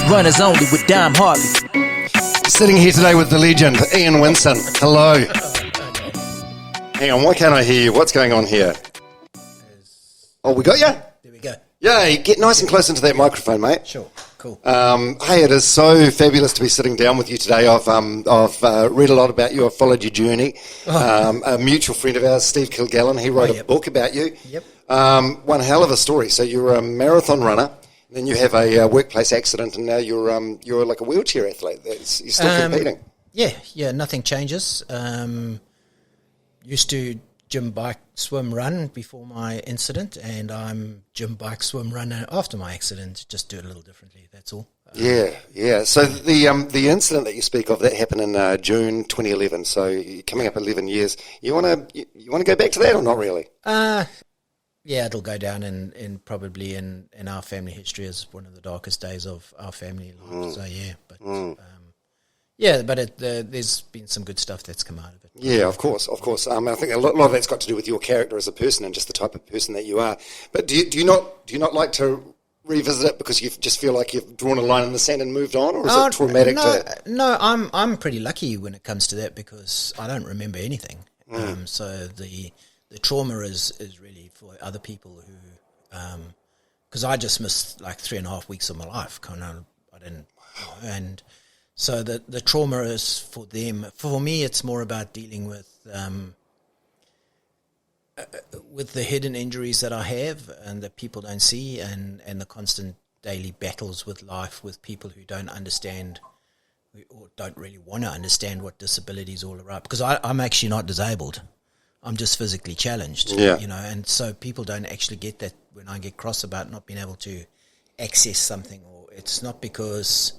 runners only with Harvey. Sitting here today with the legend, Ian Winson. Hello. Hang on, why can't I hear you? What's going on here? Oh, we got you? There we go. Yay, get nice and close into that microphone, mate. Sure, cool. Hey, it is so fabulous to be sitting down with you today. I've read a lot about you. I've followed your journey. A mutual friend of ours, Steve Kilgallen, he wrote a book about you. Yep. One hell of a story. So you're a marathon runner, then you have a workplace accident, and now you're like a wheelchair athlete. You're still competing. Yeah, nothing changes. Used to gym, bike, swim, run before my incident, and I'm gym, bike, swim, run after my accident. Just do it a little differently, that's all. Yeah. So the incident that you speak of, that happened in June 2011, so you're coming up 11 years. You want to go back to that or not really? Yeah, it'll go down in probably in our family history as one of the darkest days of our family life. So yeah, but there's been some good stuff that's come out of it. Yeah, of course. I think a lot of that's got to do with your character as a person and just the type of person that you are. But do you not like to revisit it because you just feel like you've drawn a line in the sand and moved on, or is it traumatic? No, I'm pretty lucky when it comes to that because I don't remember anything. So the trauma is really for other people who, because I just missed like 3.5 weeks of my life. I didn't, and so the trauma is for them. For me, it's more about dealing with the hidden injuries that I have and that people don't see, and the constant daily battles with life with people who don't understand or don't really want to understand what disability is all about. Because I'm actually not disabled. I'm just physically challenged, and so people don't actually get that when I get cross about not being able to access something, or it's not because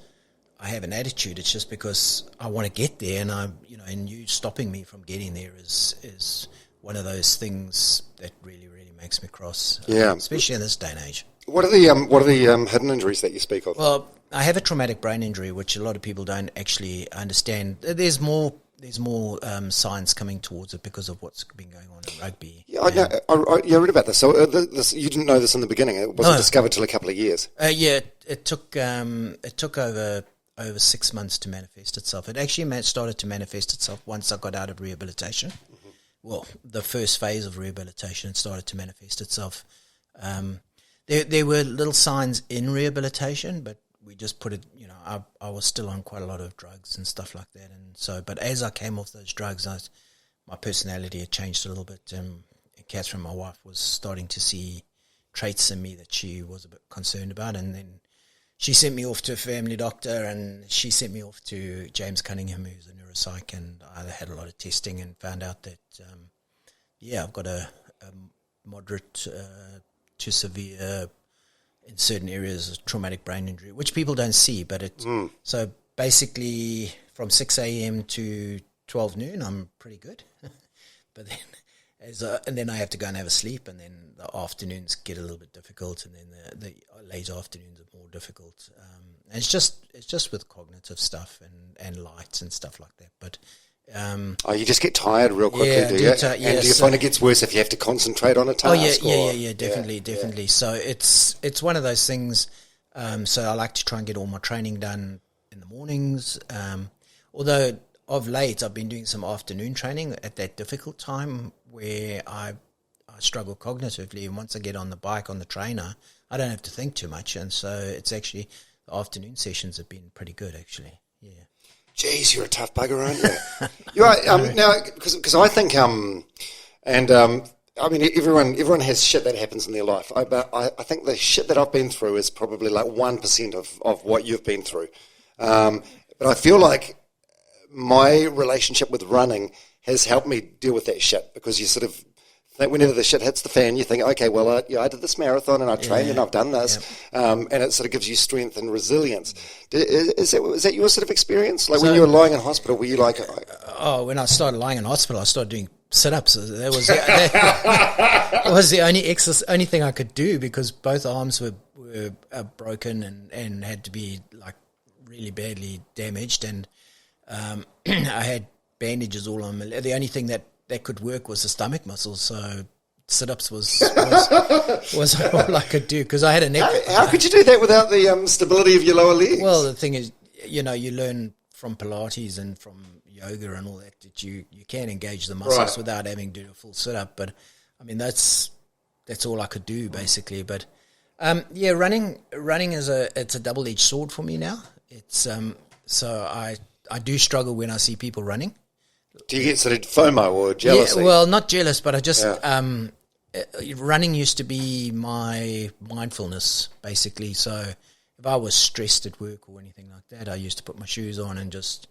I have an attitude, it's just because I want to get there, and and you stopping me from getting there is one of those things that really, really makes me cross, especially in this day and age. What are the hidden injuries that you speak of? Well, I have a traumatic brain injury, which a lot of people don't actually understand. There's more science coming towards it because of what's been going on in rugby. Yeah, I read about this. So you didn't know this in the beginning. It wasn't discovered till a couple of years. It took over 6 months to manifest itself. It actually started to manifest itself once I got out of rehabilitation. Mm-hmm. Well, the first phase of rehabilitation started to manifest itself. There were little signs in rehabilitation, but we just put it, I was still on quite a lot of drugs and stuff like that. And so, but as I came off those drugs, my personality had changed a little bit. Catherine, my wife, was starting to see traits in me that she was a bit concerned about. And then she sent me off to a family doctor, and she sent me off to James Cunningham, who's a neuropsych, and I had a lot of testing and found out that, I've got a moderate to severe, in certain areas, traumatic brain injury, which people don't see, but so basically from 6 a.m. to 12 noon, I'm pretty good. But then, and then I have to go and have a sleep, and then the afternoons get a little bit difficult, and then the late afternoons are more difficult. And it's just with cognitive stuff and lights and stuff like that. But you just get tired real quickly, do you? And do you find it gets worse if you have to concentrate on a task? Definitely. Yeah. So it's one of those things. So I like to try and get all my training done in the mornings. Although of late I've been doing some afternoon training at that difficult time where I struggle cognitively, and once I get on the bike on the trainer, I don't have to think too much, and so it's actually the afternoon sessions have been pretty good actually. Yeah. Jeez, you're a tough bugger, aren't you? You are now, because I think I mean, everyone has shit that happens in their life. But I think the shit that I've been through is probably like 1% of what you've been through. But I feel like my relationship with running has helped me deal with that shit, because you sort of think whenever the shit hits the fan, you think, okay, well, I did this marathon and I trained and I've done this, and it sort of gives you strength and resilience. Is that your sort of experience? Like when you were lying in hospital, were you like... when I started lying in hospital, I started doing sit-ups. That was the only thing I could do, because both arms were broken and had to be like really badly damaged, and I had bandages all on me. The only thing that could work was the stomach muscles, so sit-ups was all I could do because I had a neck. How could you do that without the stability of your lower legs? Well, the thing is, you learn from Pilates and from yoga and all that you can engage the muscles without having to do a full sit-up. But I mean, that's all I could do basically. But running it's a double-edged sword for me now. It's so I do struggle when I see people running. Do you get sort of FOMO or jealousy? Yeah, well, not jealous, but I just running used to be my mindfulness basically. So if I was stressed at work or anything like that, I used to put my shoes on and just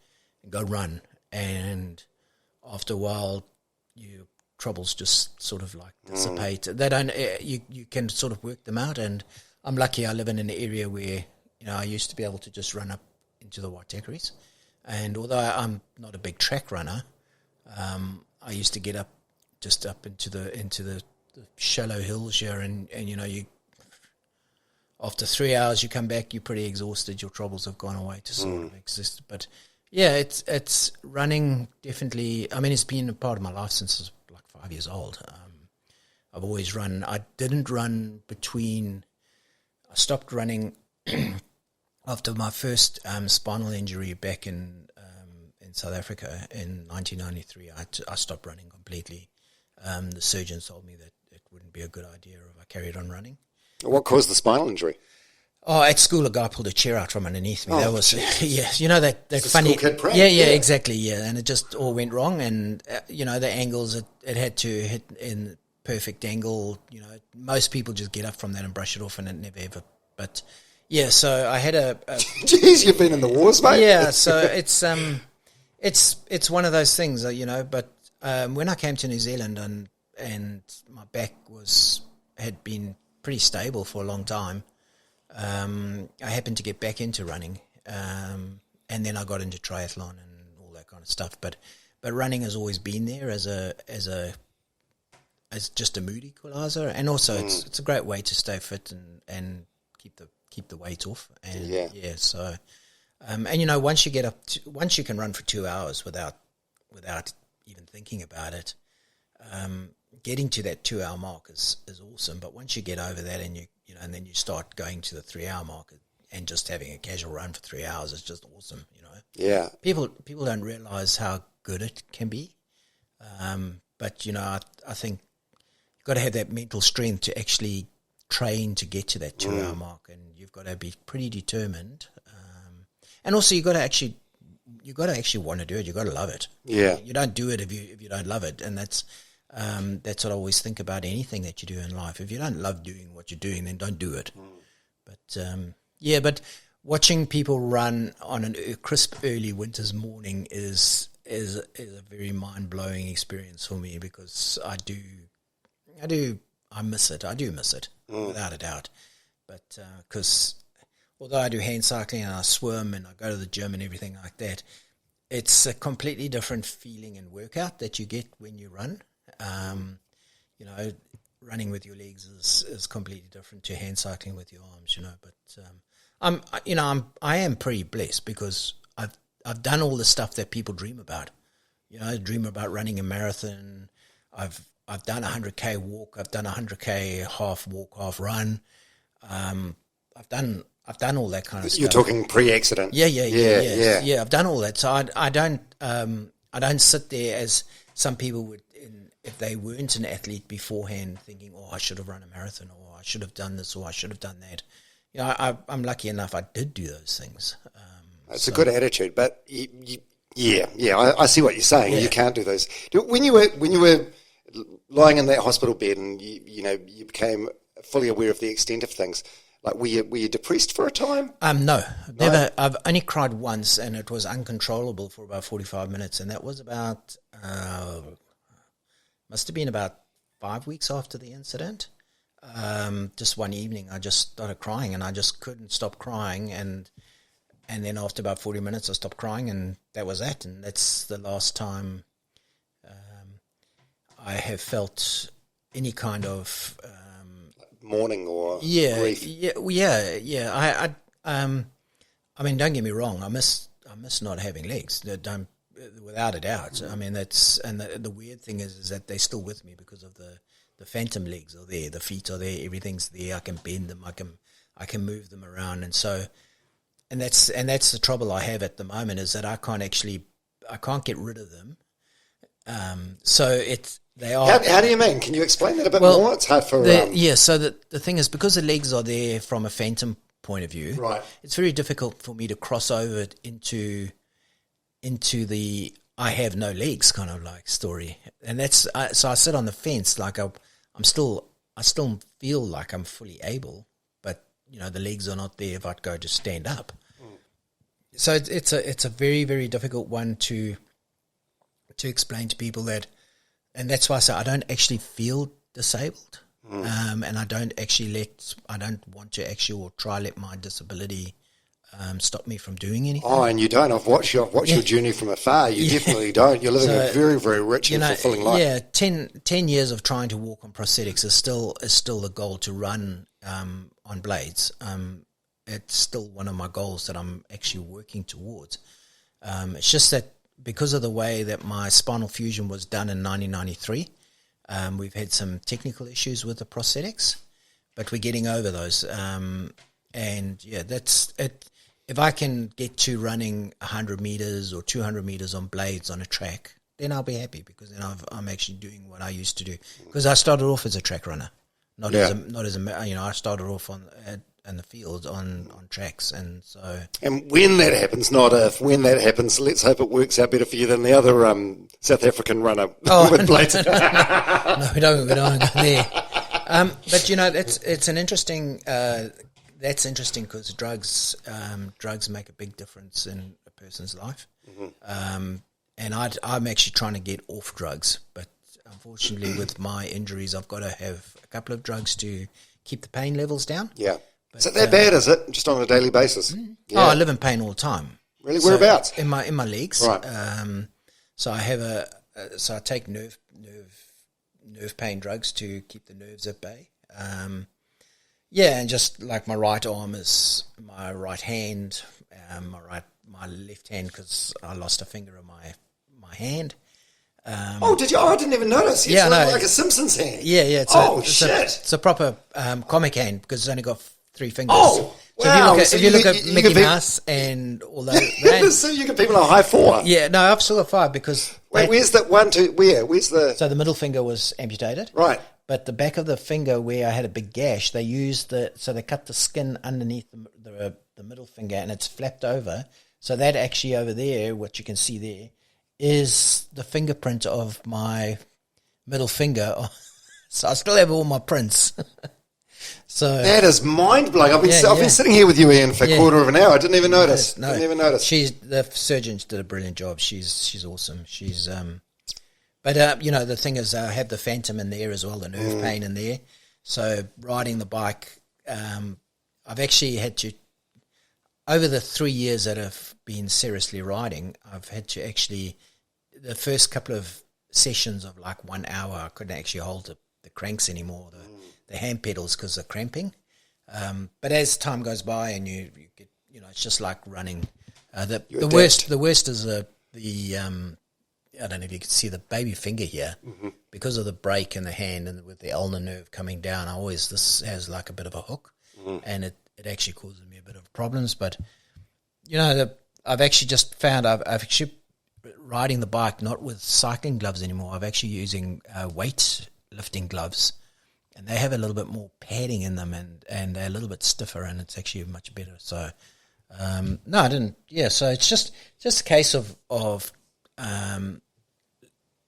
go run. And after a while, your troubles just sort of like dissipate. They don't. You can sort of work them out. And I'm lucky I live in an area where I used to be able to just run up into the Watercare. And although I'm not a big track runner, I used to get up into the shallow hills here, and you after 3 hours you come back, you're pretty exhausted. Your troubles have gone away to sort of exist. But yeah, it's running definitely. I mean, it's been a part of my life since I was like 5 years old. I've always run. I didn't run between. I stopped running after my first spinal injury back in South Africa in 1993. I stopped running completely. The surgeons told me that it wouldn't be a good idea if I carried on running. What caused the spinal injury? Oh, at school, a guy pulled a chair out from underneath me. That was, that funny. School kid prank. Yeah, exactly, yeah. And it just all went wrong. And, the angles, it had to hit in perfect angle. Most people just get up from that and brush it off, and it never ever. But, yeah, so I had a Jeez, you've been in the wars, mate. Yeah, so it's one of those things, but when I came to New Zealand and my back had been pretty stable for a long time, I happened to get back into running, and then I got into triathlon and all that kind of stuff. But running has always been there as just a mood equalizer, and also it's a great way to stay fit and keep the weight off. And so once you can run for 2 hours without even thinking about it, getting to that 2 hour mark is awesome. But once you get over that and and then you start going to the 3 hour mark and just having a casual run for 3 hours is just awesome. Yeah. People don't realize how good it can be. But I think you've got to have that mental strength to actually train to get to that 2 hour mark, and you've got to be pretty determined. And also you got to actually want to do it. You got to love it. Yeah. You don't do it if you don't love it, and that's what I always think about anything that you do in life. If you don't love doing what you're doing, then don't do it. But watching people run on a crisp early winter's morning is a very mind blowing experience for me, because I miss it. I do miss it without a doubt. But because although I do hand cycling and I swim and I go to the gym and everything like that, it's a completely different feeling and workout that you get when you run. Running with your legs is completely different to hand cycling with your arms. But I am pretty blessed, because I've done all the stuff that people dream about. Dream about running a marathon. I've done a 100K walk. I've done a 100K half walk, half run. I've done all that kind of stuff. You're talking pre-accident. Yeah. I've done all that. So I don't sit there as some people would, if they weren't an athlete beforehand, thinking, "Oh, I should have run a marathon, or I should have done this, or I should have done that." I'm lucky enough I did do those things. It's a good attitude, but I see what you're saying. Yeah. You can't do those. When you were lying in that hospital bed and you became fully aware of the extent of things, like were you depressed for a time? No, never. I've only cried once, and it was uncontrollable for about 45 minutes, and that was about must have been about 5 weeks after the incident. Just one evening, I just started crying, and I just couldn't stop crying, and then after about 40 minutes, I stopped crying, and that was that, and that's the last time I have felt any kind of mourning or grief. Yeah. I mean, don't get me wrong. I miss not having legs. Without a doubt. I mean, the weird thing is that they're still with me because of the the phantom legs are there, the feet are there, everything's there. I can bend them, I can move them around, and that's the trouble I have at the moment, is that I can't get rid of them. They are. How do you mean? Can you explain that a bit more? It's hard for. So the thing is, because the legs are there from a phantom point of view, right? It's very difficult for me to cross over into the I have no legs kind of like story, and so I sit on the fence like I still feel like I'm fully able, but the legs are not there if I go to stand up. So it's a very, very difficult one to explain to people that, and that's why I say I don't actually feel disabled, and I don't want to actually or try let my disability stop me from doing anything. Oh, and you don't. I've watched your journey from afar. You definitely don't. You're living a very, very rich and fulfilling life. Yeah, 10 years of trying to walk on prosthetics is still the goal to run on blades. It's still one of my goals that I'm actually working towards. It's just that because of the way that my spinal fusion was done in 1993, we've had some technical issues with the prosthetics, but we're getting over those. And yeah, that's it. If I can get to running 100 meters or 200 meters on blades on a track, then I'll be happy, because then I'm actually doing what I used to do. Because I started off as a track runner, not as a I started off in the field on tracks, and so. And when that happens, not if, when that happens, let's hope it works out better for you than the other South African runner with blades. No, we don't go there. But it's an interesting. That's interesting because drugs make a big difference in a person's life. Mm-hmm. And I'm actually trying to get off drugs, but unfortunately with my injuries, I've got to have a couple of drugs to keep the pain levels down. Yeah. But, is it that bad, is it? Just on a daily basis? Yeah. Oh, I live in pain all the time. Really? Whereabouts? In my legs. Right. So I have I take nerve pain drugs to keep the nerves at bay. Yeah, and just like my right arm is my right hand, my left hand, because I lost a finger in my hand. Did you? Oh, I didn't even notice. Yeah, like a Simpsons hand. Yeah. It's a proper comic hand, because it's only got 3 fingers. Oh, so wow. If you look at Mickey Mouse and all those, so you give people a high 4. Yeah, no, I've still got 5 because. Wait, where's that 1, 2? Where's the? So the middle finger was amputated. Right. But the back of the finger where I had a big gash, they cut the skin underneath the middle finger, and it's flapped over. So that actually over there, what you can see there, is the fingerprint of my middle finger. So I still have all my prints. So that is mind blowing. I've been sitting here with you, Ian, for a quarter of an hour. I didn't even notice. No. Didn't even notice. The surgeon did a brilliant job. She's awesome. She's But, the thing is, I have the phantom in there as well, the nerve pain in there. So riding the bike, I've actually had to, over the 3 years that I've been seriously riding, I've had to actually, the first couple of sessions of like 1 hour, I couldn't actually hold the cranks anymore, the hand pedals, because of cramping. But as time goes by and you get, it's just like running. The worst is the I don't know if you can see the baby finger here, because of the break in the hand and with the ulnar nerve coming down. This has like a bit of a hook, and it actually causes me a bit of problems. But I've actually just found I've actually riding the bike not with cycling gloves anymore. I'm actually using weight lifting gloves, and they have a little bit more padding in them, and they're a little bit stiffer, and it's actually much better. So no, I didn't. Yeah, so it's just a case of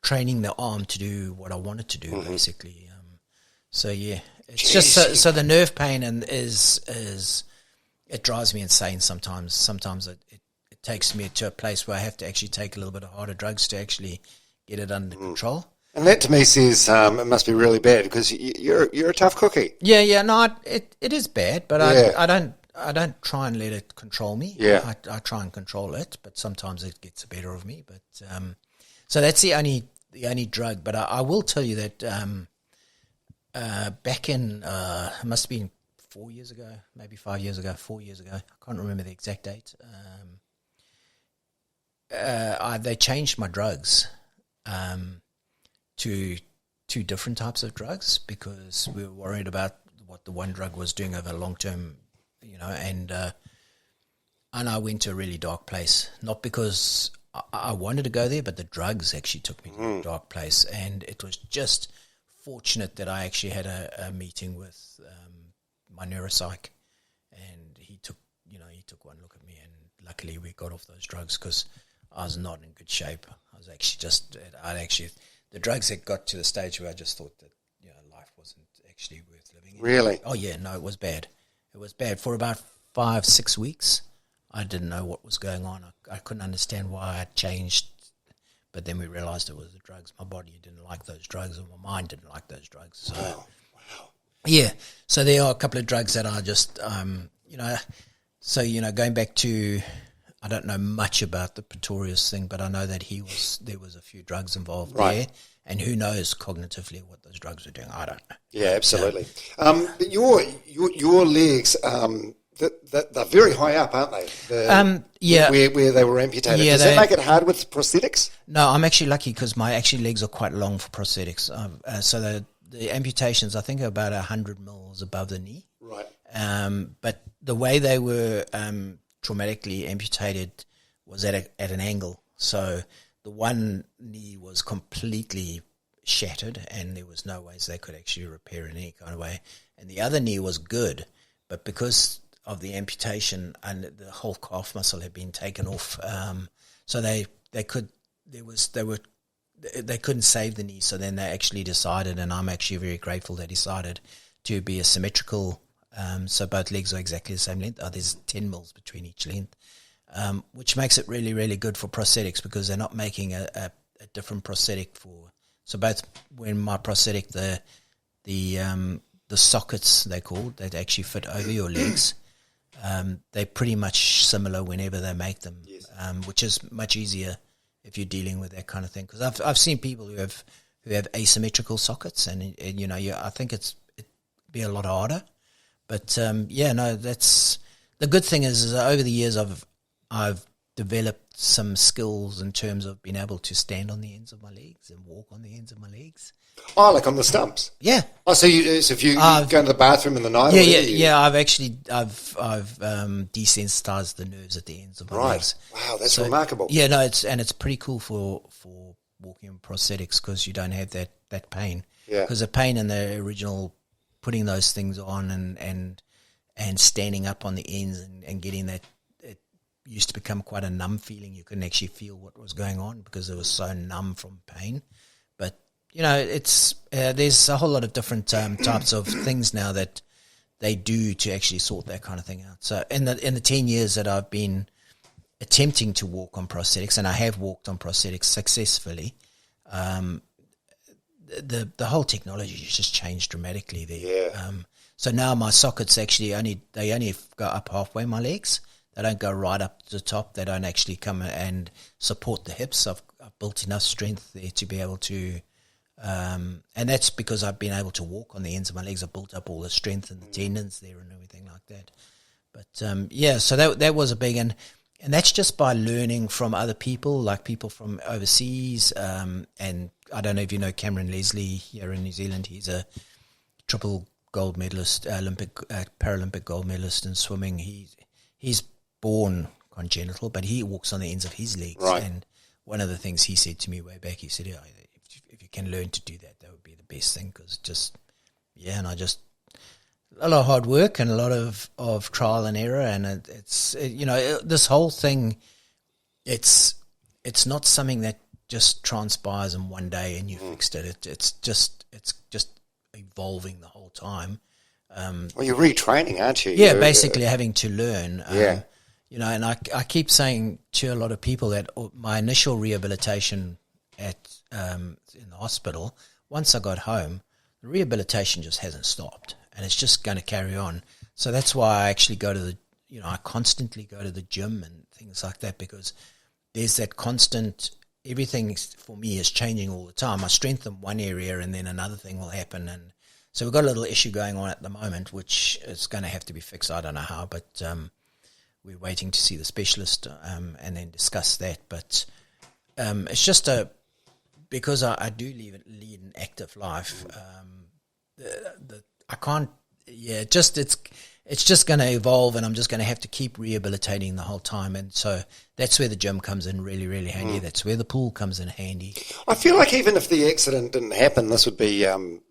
training the arm to do what I wanted to do, basically. So yeah, it's just so the nerve pain is it drives me insane sometimes. Sometimes it takes me to a place where I have to actually take a little bit of harder drugs to actually get it under control. And that to me says it must be really bad, because you're a tough cookie. Yeah. No, it is bad, but I don't try and let it control me. Yeah, I try and control it, but sometimes it gets the better of me. But so that's the only drug. But I will tell you that back in it must have been 4 years ago, maybe 5 years ago, 4 years ago. I can't remember the exact date. They changed my drugs to two different types of drugs because we were worried about what the one drug was doing over long term, and I went to a really dark place, not because I wanted to go there, but the drugs actually took me to a dark place, and it was just fortunate that I actually had a meeting with my neuropsych, and he took one look at me, and luckily we got off those drugs because I was not in good shape. I was actually the drugs had got to the stage where I just thought that life wasn't actually worth living. Really? Oh yeah, no, it was bad. It was bad for about 5-6 weeks. I didn't know what was going on. I couldn't understand why I changed. But then we realized it was the drugs. My body didn't like those drugs, and my mind didn't like those drugs. So, wow. Yeah. So there are a couple of drugs that I just, going back to, I don't know much about the Pretorius thing, but I know that there was a few drugs involved there. And who knows cognitively what those drugs were doing. I don't know. Yeah, absolutely. But your legs, they're very high up, aren't they? Yeah. Where they were amputated. Yeah, Does that make it hard with prosthetics? No, I'm actually lucky because my legs are quite long for prosthetics. So the amputations, I think, are about 100 mils above the knee. Right. But the way they were traumatically amputated was at an angle. So the one knee was completely shattered, and there was no ways they could actually repair it in any kind of way. And the other knee was good, but because of the amputation and the whole calf muscle had been taken off, so they couldn't save the knee. So then they actually decided, and I'm actually very grateful they decided to be a symmetrical. So both legs are exactly the same length. There's 10 mils between each length, which makes it really, really good for prosthetics because they're not making a different prosthetic for. So both when my prosthetic, the sockets they're called, that actually fit over your legs, they're pretty much similar whenever they make them, yes. Which is much easier if you're dealing with that kind of thing. Because I've seen people who have asymmetrical sockets, and I think it'd be a lot harder. But that's the good thing is over the years I've developed some skills in terms of being able to stand on the ends of my legs and walk on the ends of my legs. Oh, like on the stumps. Yeah. Oh, so if you go to the bathroom in the night. Yeah. I've desensitized the nerves at the ends of my legs. Wow, that's remarkable. Yeah, no, it's pretty cool for walking in prosthetics because you don't have that pain. Yeah. Because the pain in the original putting those things on and standing up on the ends and getting that, it used to become quite a numb feeling. You couldn't actually feel what was going on because it was so numb from pain. But it's there's a whole lot of different types of things now that they do to actually sort that kind of thing out. So in the 10 years that I've been attempting to walk on prosthetics, and I have walked on prosthetics successfully, the whole technology has just changed dramatically there. Yeah. So now my sockets actually only go up halfway, my legs. They don't go right up to the top. They don't actually come and support the hips. I've built enough strength there to be able to, and that's because I've been able to walk on the ends of my legs. I've built up all the strength and the tendons there and everything like that. But so that was a big, and that's just by learning from other people, like people from overseas. And I don't know if you know Cameron Leslie here in New Zealand. He's a triple gold medalist, Paralympic gold medalist in swimming. He's born congenital, but he walks on the ends of his legs. Right. And one of the things he said to me way back, he said, if you can learn to do that, that would be the best thing. Because a lot of hard work and a lot of trial and error, and this whole thing, it's not something that just transpires in one day and you fixed it. It's just evolving the whole time. Well, you're retraining, aren't you? Yeah, basically having to learn. Yeah. And I keep saying to a lot of people that my initial rehabilitation in the hospital, once I got home, the rehabilitation just hasn't stopped, and it's just going to carry on. So that's why I actually I constantly go to the gym and things like that, because there's that constant, everything for me is changing all the time. I strengthen one area and then another thing will happen. And so we've got a little issue going on at the moment, which is going to have to be fixed. I don't know how, but we're waiting to see the specialist and then discuss that. But it's just because I do lead an active life, I can't. Yeah, it's just going to evolve, and I'm just going to have to keep rehabilitating the whole time. And so that's where the gym comes in really, really handy. That's where the pool comes in handy. I feel like even if the accident didn't happen, this would be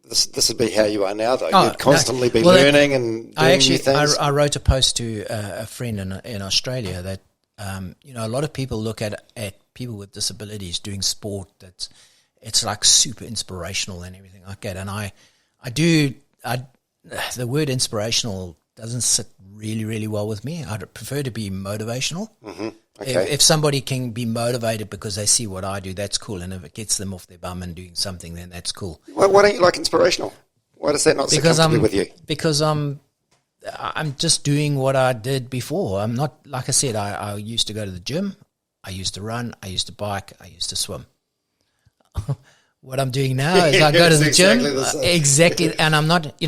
this would be how you are now, though. You'd constantly be learning and doing new things. I wrote a post to a friend in Australia that a lot of people look at people with disabilities doing sport. It's like super inspirational and everything like that. And the word inspirational doesn't sit really, really well with me. I'd prefer to be motivational. Mm-hmm. Okay. If somebody can be motivated because they see what I do, that's cool. And if it gets them off their bum and doing something, then that's cool. Why don't you like inspirational? Why does that not sit comfortably with you? Because I'm just doing what I did before. I'm not, like I said, I used to go to the gym. I used to run. I used to bike. I used to swim. What I'm doing now is I go to the gym, exactly, and I'm not,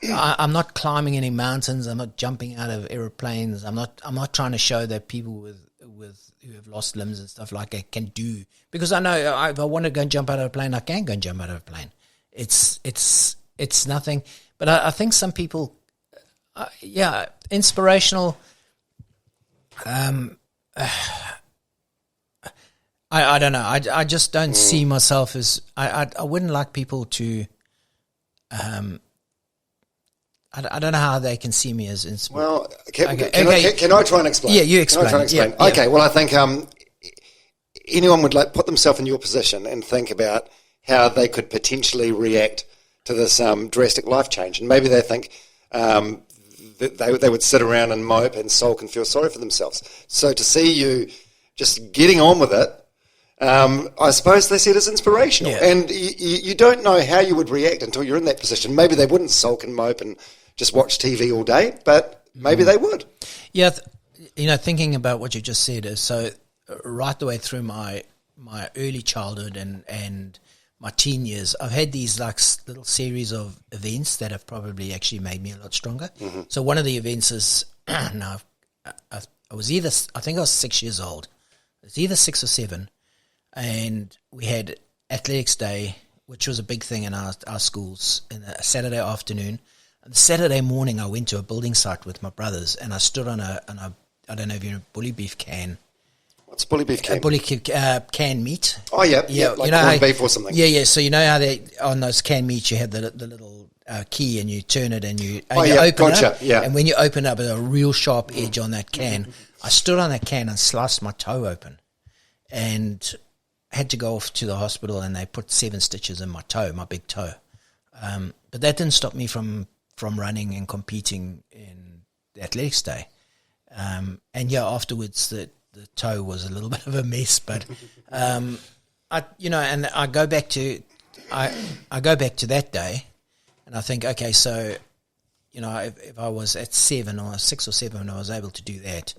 I'm not climbing any mountains. I'm not jumping out of airplanes. I'm not trying to show that people with who have lost limbs and stuff like that can do, because I know if I want to go and jump out of a plane, I can go and jump out of a plane. It's nothing, but I think some people, inspirational. I don't know. I just don't see myself as I wouldn't like people to. I don't know how they can see me as inspirational. Well, can I try and explain? Yeah, you explain. Yeah. Okay. Well, I think anyone would put themselves in your position and think about how they could potentially react to this drastic life change, and maybe they think that they would sit around and mope and sulk and feel sorry for themselves. So to see you just getting on with it. I suppose they see it as inspirational, and you don't know how you would react until you're in that position. Maybe they wouldn't sulk and mope and just watch TV all day, but maybe they would. Yeah, thinking about what you just said is so right the way through my early childhood and my teen years, I've had these little series of events that have probably actually made me a lot stronger. Mm-hmm. So one of the events is I think I was 6 years old. It's either 6 or 7. And we had Athletics Day, which was a big thing in our schools, in a Saturday afternoon. And Saturday morning, I went to a building site with my brothers, and I stood on I don't know if you know, bully beef can. What's bully beef can? Bully can meat. Oh, yeah, like corned beef or something. Yeah. So you know how on those canned meats you have the little key, and you turn it and you open it up. Yeah. And when you open it up, there's a real sharp edge on that can. I stood on that can and sliced my toe open, and had to go off to the hospital, and they put 7 stitches in my toe, my big toe. But that didn't stop me from running and competing in the Athletics Day. Afterwards the toe was a little bit of a mess, but I go back to that day, and I think, okay, so if I was at 7 or 6 or 7 when I was able to do that,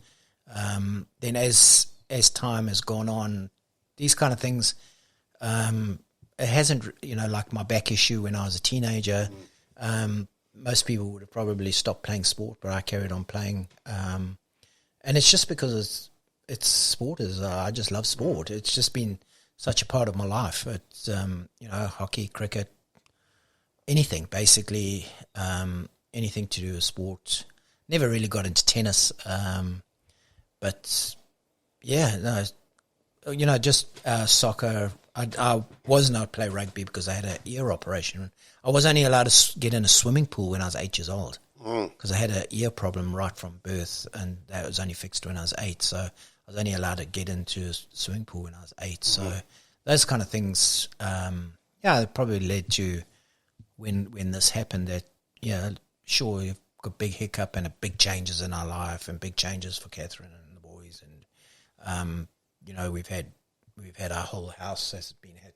then as time has gone on, these kind of things, it hasn't, like my back issue when I was a teenager. Most people would have probably stopped playing sport, but I carried on playing. And it's just because it's sport. I just love sport. It's just been such a part of my life. It's, hockey, cricket, anything, basically, anything to do with sport. Never really got into tennis. But, yeah, no, just soccer. I wasn't allowed to play rugby because I had an ear operation. I was only allowed to get in a swimming pool when I was 8 years old because I had an ear problem right from birth, and that was only fixed when I was 8. So I was only allowed to get into a swimming pool when I was 8. So those kind of things, it probably led to when this happened that, sure, you've got big hiccup and big changes in our life and big changes for Catherine and the boys, and we've had our whole house had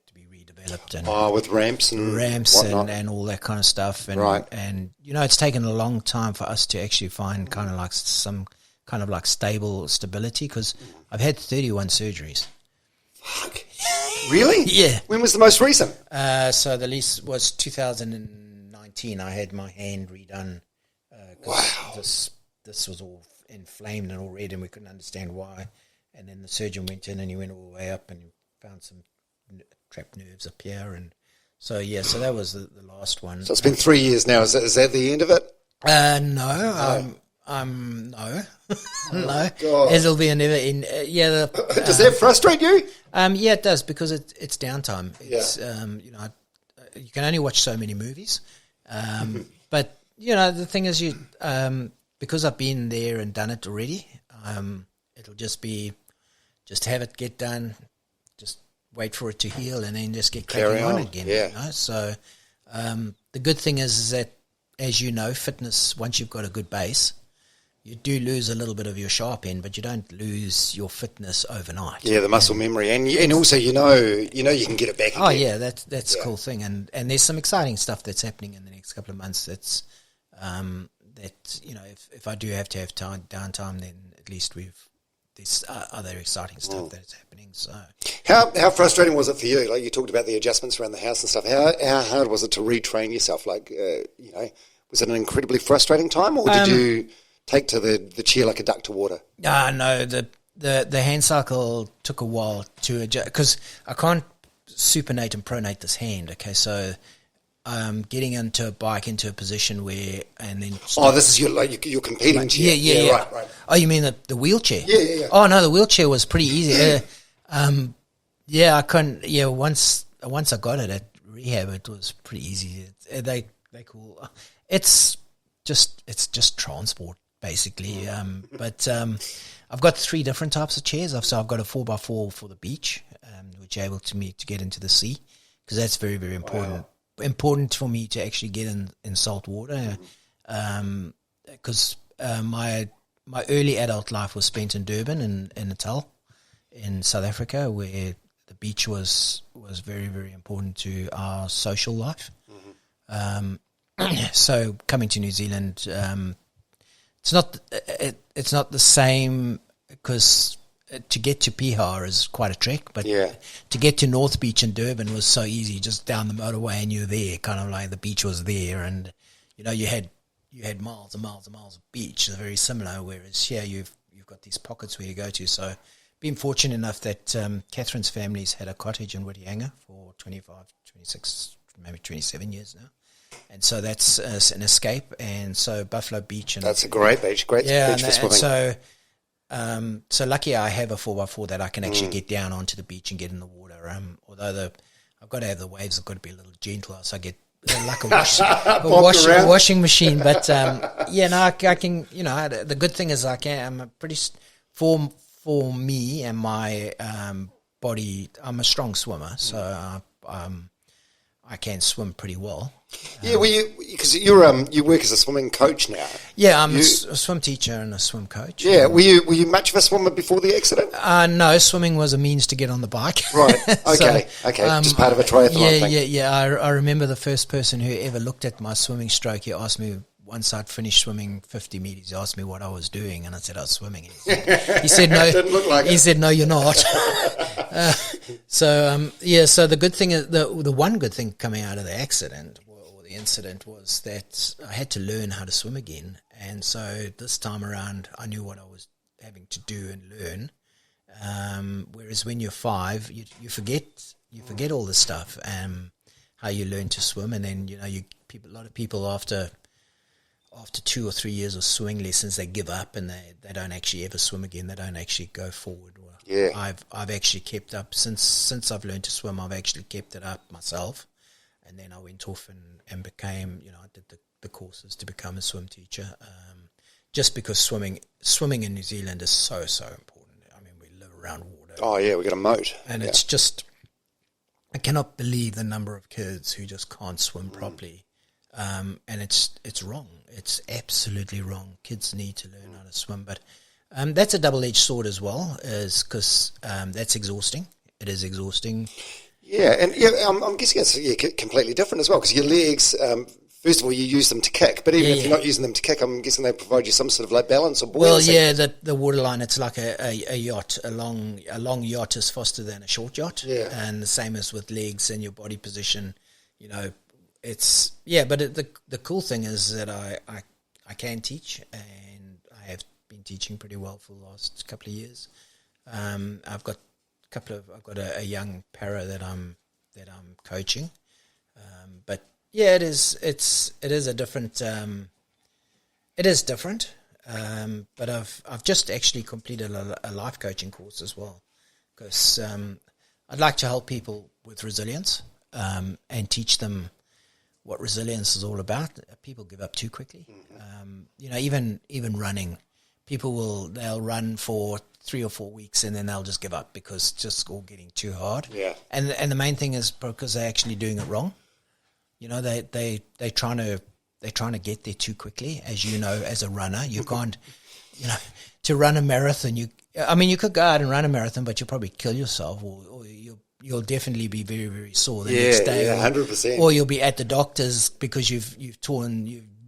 to be redeveloped, and with ramps and all that kind of stuff, and right. And it's taken a long time for us to actually find kind of like some kind of like stability, because I've had 31 surgeries. Fuck. Really? Yeah. When was the most recent? So the least was 2019. I had my hand redone. Wow. This was all inflamed and all red, and we couldn't understand why. And then the surgeon went in, and he went all the way up and found some trapped nerves up here, and so that was the last one. So it's been 3 years now. Is that the end of it? No. No. No. God. It'll be a never end. Does that frustrate you? Yeah, it does, because it's downtime. It's you can only watch so many movies, but the thing is, because I've been there and done it already, it'll just have it get done, just wait for it to heal, and then just get cracking on again. Yeah. So the good thing is that, as you know, fitness, once you've got a good base, you do lose a little bit of your sharp end, but you don't lose your fitness overnight. Yeah, the muscle memory, and also you can get it back again. Oh yeah, that's a cool thing, and there's some exciting stuff that's happening in the next couple of months. That's if I do have to have downtime, then at least there's other exciting stuff that's happening. So how frustrating was it for you? Like, you talked about the adjustments around the house and stuff. How hard was it to retrain yourself? Like, was it an incredibly frustrating time, or did you take to the chair like a duck to water? No, the hand cycle took a while to adjust, because I can't supinate and pronate this hand. Okay, so getting into a position where, and then this is you're competing chair. Yeah. Right. Oh, you mean the wheelchair? Yeah. Oh no, the wheelchair was pretty easy. I couldn't. Yeah, once I got it at rehab, it was pretty easy. They cool. It's just transport, basically. But I've got 3 different types of chairs. So I've got a 4x4 for the beach, which able to me to get into the sea, because that's very, very important. Wow. Important for me to actually get in salt water, because my early adult life was spent in Durban in Natal, in South Africa, where the beach was very, very important to our social life. So coming to New Zealand, it's not the same, because to get to Piha is quite a trek, but to get to North Beach in Durban was so easy, just down the motorway, and you're there, kind of like the beach was there, and you had miles and miles and miles of beach. They're very similar, whereas here you've got these pockets where you go to. So been fortunate enough that Catherine's family's had a cottage in Onehunga for 25, 26, maybe 27 years now. And so that's an escape, and so Buffalo Beach. And that's a great beach, beach for swimming. So lucky I have a 4x4 that I can actually get down onto the beach and get in the water. Although I've got to have the waves, have got to be a little gentler, so I get like a washing machine. But I can. The good thing is I'm a pretty for me and my body. I'm a strong swimmer, so I can swim pretty well. Yeah, because you work as a swimming coach now. Yeah, I'm a swim teacher and a swim coach. Yeah, were you much of a swimmer before the accident? No, swimming was a means to get on the bike. Right. Okay. Just part of a triathlon thing. Yeah. I remember the first person who ever looked at my swimming stroke. He asked me, once I'd finished swimming 50 meters, he asked me what I was doing, and I said I was swimming. He said no. Didn't look like he said no, you're not. So the good thing is the one good thing coming out of the accident or the incident was that I had to learn how to swim again, and so this time around I knew what I was having to do and learn. Whereas when you're 5, you forget all this stuff, how you learn to swim, and then a lot of people after 2 or 3 years of swimming lessons, they give up and they don't actually ever swim again. They don't actually go forward. I've actually kept up since I've learned to swim. I've actually kept it up myself, and then I went off and became, I did the courses to become a swim teacher. Just because swimming in New Zealand is so important. I mean, we live around water. Oh yeah, we got a moat, and it's just, I cannot believe the number of kids who just can't swim properly. And it's wrong. It's absolutely wrong. Kids need to learn how to swim, but that's a double-edged sword as well, is because that's exhausting. It is exhausting. Yeah, and I'm guessing it's completely different as well, because your legs, first of all, you use them to kick, but even if you're not using them to kick, I'm guessing they provide you some sort of like balance or buoyancy. Well, yeah, the waterline, it's like a yacht. A long yacht is faster than a short yacht, and the same as with legs and your body position. It's but the cool thing is that I can teach, and I have been teaching pretty well for the last couple of years. I've got a I've got a young para that I'm coaching, but yeah, it is a different. It is different, but I've just actually completed a life coaching course as well, because I'd like to help people with resilience and teach them what resilience is all about. People give up too quickly. Even running, they'll run for 3 or 4 weeks and then they'll just give up because it's just all getting too hard. Yeah. And the main thing is because they're actually doing it wrong. They're trying to get there too quickly. As you know, as a runner, you can't, to run a marathon. You could go out and run a marathon, but you'll probably kill yourself, or you'll definitely be very, very sore the next day. Yeah, 100%. Or you'll be at the doctor's because you've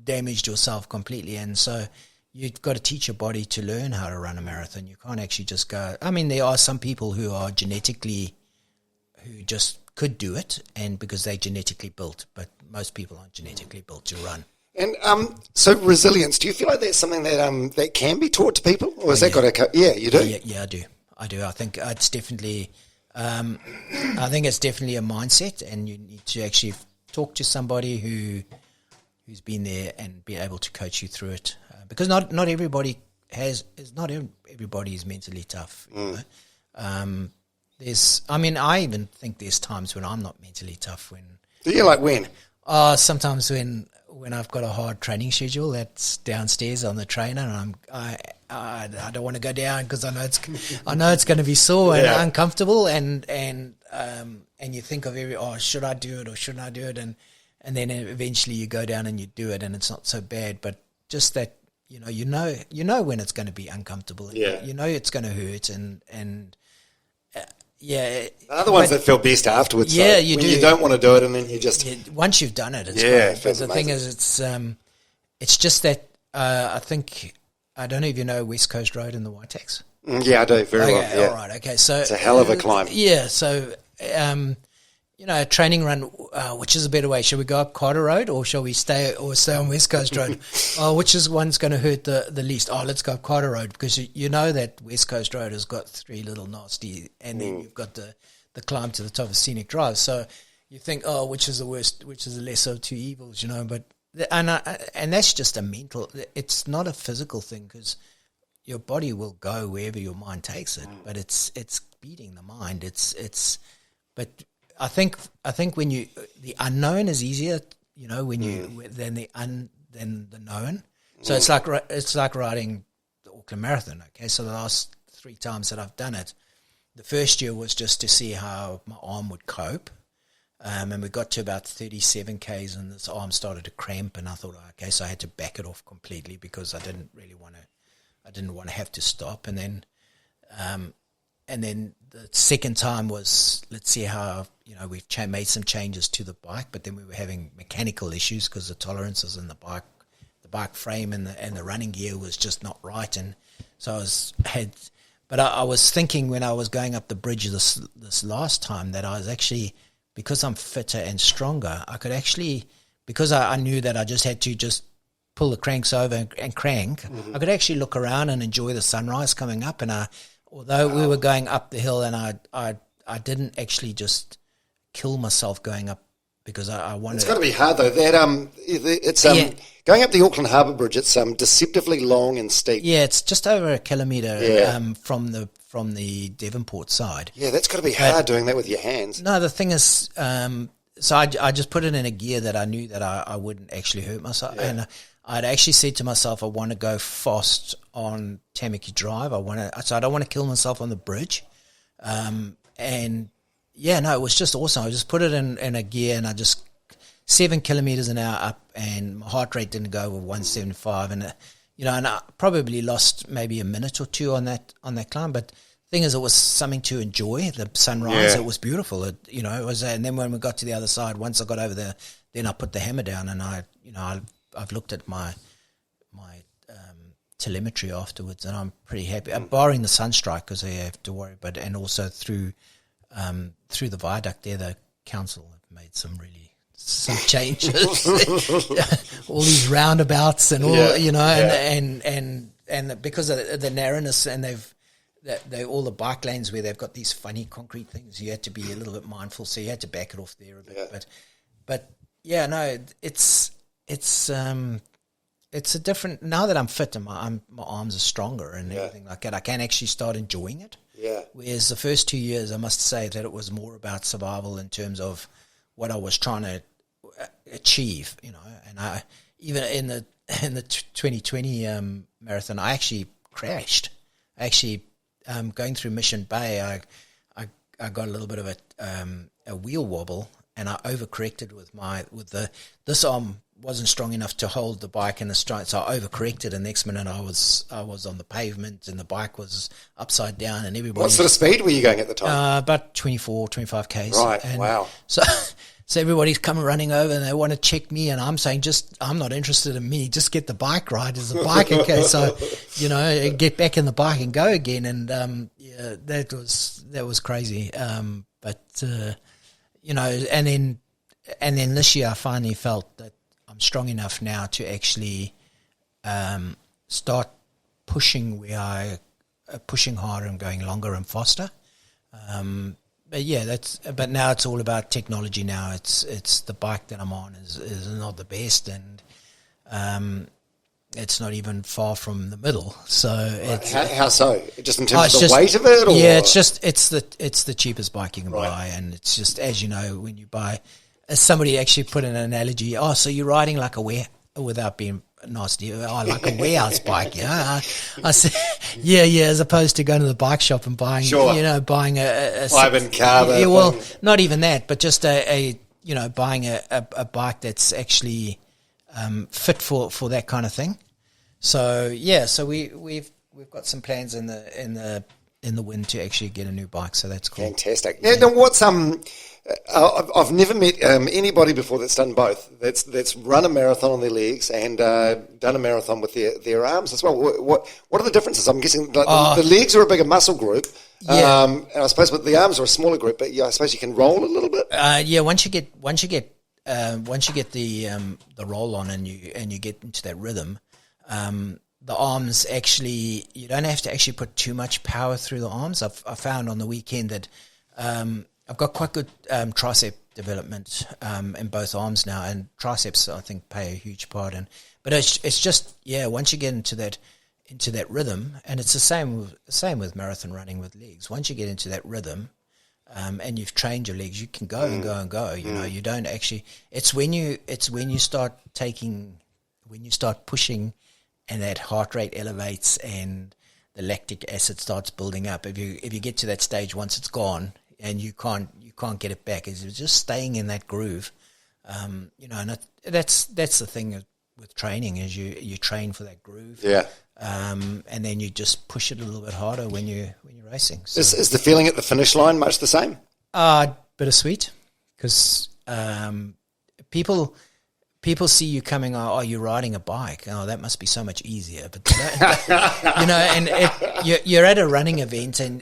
damaged yourself completely. And so you've got to teach your body to learn how to run a marathon. You can't actually just go. There are some people who just could do it, and because they're genetically built, but most people aren't genetically built to run. And so resilience, do you feel like that's something that can be taught to people, or has that got to? Yeah, you do. Yeah, I do. I think it's definitely. I think it's definitely a mindset, and you need to actually talk to somebody who's been there and be able to coach you through it, because not everybody is mentally tough. You know? I even think there's times when I'm not mentally tough. When? Sometimes when I've got a hard training schedule that's downstairs on the trainer, and I don't want to go down because I know it's going to be sore and uncomfortable, and you think of should I do it or shouldn't I do it, and then eventually you go down and you do it, and it's not so bad, but just that you know when it's going to be uncomfortable, and it's going to hurt, and they're the ones that feel best afterwards. Yeah, you don't want to do it, and then you just once you've done it, it's great. But the thing is, it's just that I think I don't know if you know West Coast Road in the Whiteax. Yeah, I do very well. Yeah. All right, okay. So it's a hell of a climb. Yeah, so a training run, which is a better way? Should we go up Carter Road, or shall we stay on West Coast Road? Which is one's going to hurt the least? Let's go up Carter Road, because you know that West Coast Road has got 3 little nasty, and then you've got the climb to the top of Scenic Drive. So you think, which is the worst? Which is the lesser of two evils? But and that's just a mental. It's not a physical thing, because your body will go wherever your mind takes it, but it's beating the mind. But I think when the unknown is easier, when than the known. So it's like riding the Auckland Marathon. Okay, so the last 3 times that I've done it, the first year was just to see how my arm would cope, and we got to about 37 k's, and this arm started to cramp, and I thought, okay, so I had to back it off completely because I didn't want to have to stop, and then the second time was, let's see how, we've made some changes to the bike, but then we were having mechanical issues because the tolerances in the bike frame and the running gear was just not right. And so I was thinking when I was going up the bridge this last time that I was actually, because I'm fitter and stronger, I could actually, because I knew that I just had to just pull the cranks over and crank, I could actually look around and enjoy the sunrise coming up. And although we were going up the hill, and I didn't actually just kill myself going up, because I wanted. It's got to be hard though. That going up the Auckland Harbour Bridge. It's deceptively long and steep. Yeah, it's just over a kilometre from the Devonport side. Yeah, that's got to be hard doing that with your hands. No, the thing is, so I just put it in a gear that I knew that I wouldn't actually hurt myself, and I'd actually said to myself, I want to go fast on Tamaki Drive. So I don't want to kill myself on the bridge. It was just awesome. I just put it in a gear, and I just 7 kilometers an hour up, and my heart rate didn't go over 175, and and I probably lost maybe a minute or 2 on that climb. But the thing is, it was something to enjoy. The sunrise, it was beautiful. It was, and then when we got to the other side, once I got over there, then I put the hammer down, and I've looked at my telemetry afterwards, and I'm pretty happy, barring the sunstrike, because I have to worry. But and also through the viaduct there, the council have made some changes, all these roundabouts and all, and because of the narrowness, and all the bike lanes where they've got these funny concrete things, you had to be a little bit mindful, so you had to back it off there a bit. Yeah. But yeah, no, it's a different. Now that I'm fit and my arms are stronger and everything like that, I can actually start enjoying it. Yeah. Whereas the first 2 years, I must say that it was more about survival in terms of what I was trying to achieve, you know. And I even in the 2020 marathon, I actually crashed. Going through Mission Bay, I got a little bit of a wheel wobble, and I overcorrected this arm wasn't strong enough to hold the bike in the stride, so I overcorrected, and next minute I was on the pavement and the bike was upside down, and everybody. What sort of speed were you going at the time? About 24, 25 Ks. Right. And wow. So everybody's coming running over and they want to check me, and I'm saying, I'm not interested in me. Just get the bike right. Is the bike okay? So, you know, get back in the bike and go again. And that was crazy. But you know, and then this year I finally felt that I'm strong enough now to actually start pushing pushing harder and going longer and faster. But yeah, but now it's all about technology. Now it's the bike that I'm on is not the best, and it's not even far from the middle. So it's, how so? Just in terms of the weight of it, or? Yeah, it's the cheapest bike you can buy, and it's just, as you know, when you buy. As somebody actually put an analogy. Oh, so you're riding like without being nasty. Oh, like a warehouse bike, you know. I said, yeah. As opposed to going to the bike shop and buying, buying a carbon car. Yeah, well, not even that, but just buying a bike that's actually fit for that kind of thing. So yeah, so we've got some plans in the wind to actually get a new bike. So that's cool. Fantastic. Now, what's I've never met anybody before that's done both. That's run a marathon on their legs and done a marathon with their arms as well. What are the differences? I'm guessing the legs are a bigger muscle group, and I suppose the arms are a smaller group. But yeah, I suppose you can roll a little bit. Once you get the roll on and you get into that rhythm, the arms actually, you don't have to actually put too much power through the arms. I found on the weekend that. I've got quite good tricep development in both arms now, and triceps I think play a huge part. But it's just once you get into that rhythm, and it's the same with marathon running with legs. Once you get into that rhythm, and you've trained your legs, you can go and go and go. You know, you don't actually. It's when you start pushing, and that heart rate elevates and the lactic acid starts building up. If you get to that stage, once it's gone. And you can't get it back. It's just staying in that groove, and that's the thing with training is you train for that groove, and then you just push it a little bit harder when you're racing. So, is the feeling at the finish line much the same? Bittersweet, because people see you coming. Oh, you're riding a bike. Oh, that must be so much easier. But you're at a running event, and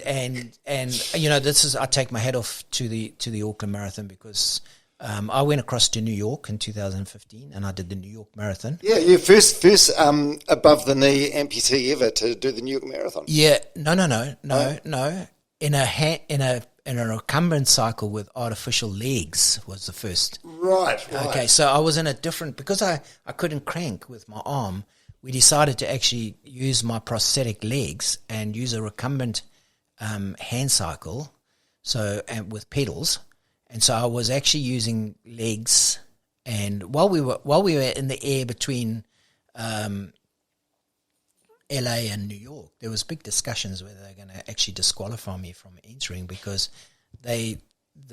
this is. I take my hat off to the Auckland Marathon because I went across to New York in 2015, and I did the New York Marathon. Yeah, you first above the knee amputee ever to do the New York Marathon. Yeah, no. In a recumbent cycle with artificial legs was the first. Right. Okay, so I was in a different, because I couldn't crank with my arm, we decided to actually use my prosthetic legs and use a recumbent hand cycle, and with pedals. And so I was actually using legs, and while we were in the air between LA and New York, there was big discussions whether they're going to actually disqualify me from entering because they